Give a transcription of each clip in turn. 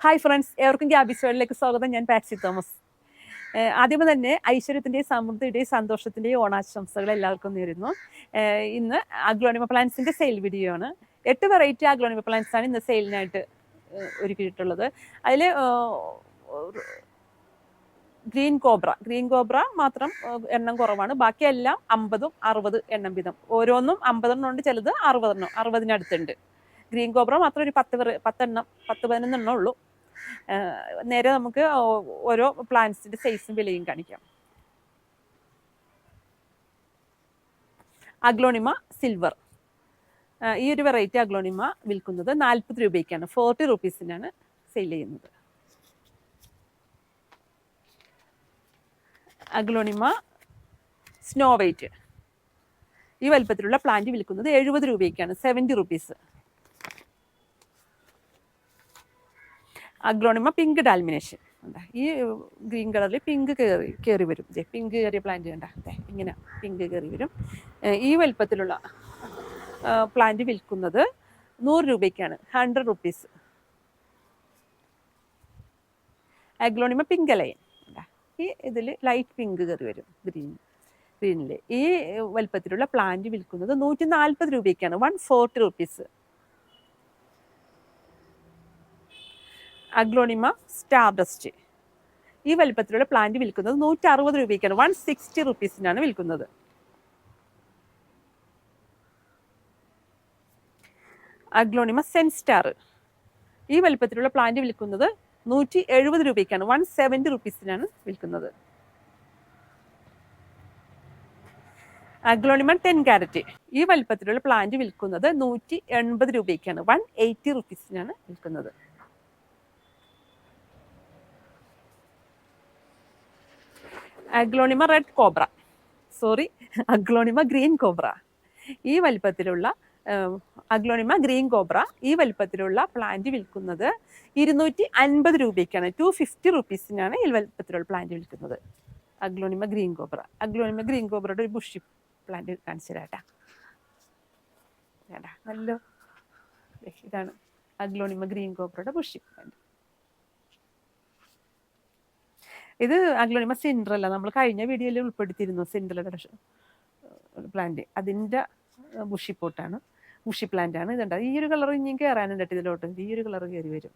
Hi friends, ഏവർക്കും ഗ്യാബീസ് വേൾഡിലേക്ക് സ്വാഗതം. ഞാൻ പാറ്റ്സി തോമസ്. ആദ്യമേ തന്നെ ഐശ്വര്യത്തിൻ്റെയും സമൃദ്ധിയുടെയും സന്തോഷത്തിൻ്റെയും ഓണാശംസകൾ എല്ലാവർക്കും നേരുന്നു. ഇന്ന് അഗ്ലോണിമ പ്ലാന്റ്സിൻ്റെ സെയിൽ വീഡിയോ ആണ്. 8 വെറൈറ്റി അഗ്ലോണിമ പ്ലാന്റ്സ് ആണ് ഇന്ന് സെയിലിനായിട്ട് ഒരുക്കിയിട്ടുള്ളത്. അതിൽ ഗ്രീൻ കോബ്ര മാത്രം എണ്ണം കുറവാണ്. ബാക്കിയെല്ലാം 50, 60 എണ്ണം വീതം. ഓരോന്നും 50 എണ്ണം ഉണ്ട്, ചിലത് 60-ന് ഗ്രീൻ കോബ്ര മാത്രം ഒരു 10-11 എണ്ണം ഉള്ളൂ. നേരെ നമുക്ക് ഓരോ പ്ലാന്റ്സിന്റെ സൈസും വിലയും കാണിക്കാം. അഗ്ലോണിമ സിൽവർ, ഈ ഒരു വെറൈറ്റി അഗ്ലോണിമ വിൽക്കുന്നത് 40 രൂപയ്ക്കാണ്. 40 റുപ്പീസിനാണ് സെയിൽ ചെയ്യുന്നത്. അഗ്ലോണിമ സ്നോ വൈറ്റ്, ഈ വലുപ്പത്തിലുള്ള പ്ലാന്റ് വിൽക്കുന്നത് 70 രൂപയ്ക്കാണ്. 70 റുപ്പീസ്. അഗ്ലോണിമ പിങ്ക് ഡാൽമിനേഷൻ, ഈ ഗ്രീൻ കളറിൽ പിങ്ക് കയറി വരും. പിങ്ക് കയറിയ പ്ലാന്റ് കണ്ട, ഇങ്ങനെ പിങ്ക് കയറി വരും. ഈ വലുപ്പത്തിലുള്ള പ്ലാന്റ് വിൽക്കുന്നത് 100 രൂപയ്ക്കാണ്. 100 റുപ്പീസ്. അഗ്ലോണിമ പിങ്ക് ലൈൻ, ഈ ഇതിൽ ലൈറ്റ് പിങ്ക് കയറി വരും. ഗ്രീനിൽ ഈ വലുപ്പത്തിലുള്ള പ്ലാന്റ് വിൽക്കുന്നത് 140 രൂപയ്ക്കാണ്. 140 റുപ്പീസ്. അഗ്ലോണിമ സ്റ്റാർ ഡസ്റ്റ്, ഈ വലുപ്പത്തിലുള്ള പ്ലാന്റ് വിൽക്കുന്നത് 160 രൂപയ്ക്കാണ്. 160 റുപ്പീസിനാണ് വിൽക്കുന്നത്. അഗ്ലോണിമ സെൻ സ്റ്റാർ, ഈ വലുപ്പത്തിലുള്ള പ്ലാന്റ് വിൽക്കുന്നത് 170 രൂപയ്ക്കാണ്. 170 റുപ്പീസിനാണ് വിൽക്കുന്നത്. അഗ്ലോണിമ 10 കാരറ്റ്, ഈ വലുപ്പത്തിലുള്ള പ്ലാന്റ് വിൽക്കുന്നത് 180 രൂപയ്ക്കാണ്. 180 റുപ്പീസിനാണ് വിൽക്കുന്നത്. അഗ്ലോണിമ അഗ്ലോണിമ ഗ്രീൻ കോബ്ര, ഈ വലുപ്പത്തിലുള്ള അഗ്ലോണിമ ഗ്രീൻ കോബ്ര ഈ വലുപ്പത്തിലുള്ള പ്ലാന്റ് വിൽക്കുന്നത് 250 രൂപയ്ക്കാണ്. 250 റുപ്പീസിനാണ് ഈ വലുപ്പത്തിലുള്ള പ്ലാന്റ് വിൽക്കുന്നത്. അഗ്ലോണിമ ഗ്രീൻ കോബ്രയുടെ ഒരു ബുഷി പ്ലാന്റ് കാണിച്ചു തരാട്ടാ. നല്ല ഇതാണ് അഗ്ലോണിമ ഗ്രീൻ കോബ്രയുടെ ബുഷി പ്ലാന്റ്. ഇത് അഗ്ലോണിമ സിൻഡ്രല്ല, നമ്മൾ കഴിഞ്ഞ വീഡിയോയിൽ ഉൾപ്പെടുത്തിയിരുന്നു. സിൻഡ്രലയുടെ പ്ലാന്റ്, അതിൻ്റെ ബുഷി പ്ലാന്റ് ആണ്. ഇതുണ്ട്, ഈ ഒരു കളർ ഇനിയും കയറാനുണ്ട് ഇതിലോട്ട്. ഈ ഒരു കളർ കയറി വരും.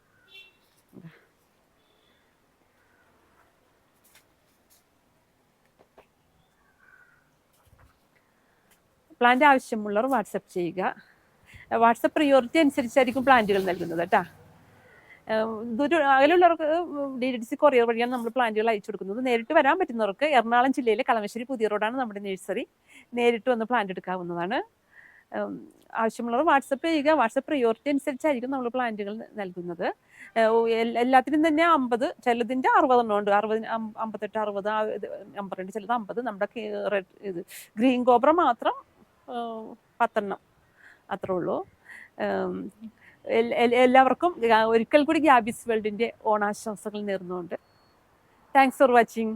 പ്ലാന്റ് ആവശ്യമുള്ളവർ വാട്സപ്പ് ചെയ്യുക. വാട്സപ്പ് പ്രിയോറിറ്റി അനുസരിച്ചായിരിക്കും പ്ലാന്റുകൾ നൽകുന്നത് കേട്ടോ. അകലുള്ളവർക്ക് DTDC കൊറിയർ വഴിയാണ് നമ്മൾ പ്ലാന്റുകൾ അയച്ചു കൊടുക്കുന്നത്. നേരിട്ട് വരാൻ പറ്റുന്നവർക്ക് എറണാകുളം ജില്ലയിലെ കളമശ്ശേരി പുതിയ റോഡാണ് നമ്മുടെ നഴ്സറി. നേരിട്ട് വന്ന് പ്ലാന്റ് എടുക്കാവുന്നതാണ്. ആവശ്യമുള്ളവർ വാട്സപ്പ് ചെയ്യുക. വാട്സപ്പ് പ്രിയോറിറ്റി അനുസരിച്ചായിരിക്കും നമ്മൾ പ്ലാന്റുകൾ നൽകുന്നത്. എല്ലാത്തിനും തന്നെ 50, ചിലതിൻ്റെ 60 എണ്ണം ഉണ്ട്. 58, 60 നമ്പറുണ്ട്, ചിലത് 50. നമ്മുടെ ഗ്രീൻ കോബ്ര മാത്രം 10 എണ്ണം അത്രേ ഉള്ളൂ. എല്ലാവർക്കും ഒരിക്കൽ കൂടി ഗ്യാബീസ് വേൾഡിൻ്റെ ഓണാശംസകൾ നേർന്നുകൊണ്ട് താങ്ക്സ് ഫോർ വാച്ചിങ്.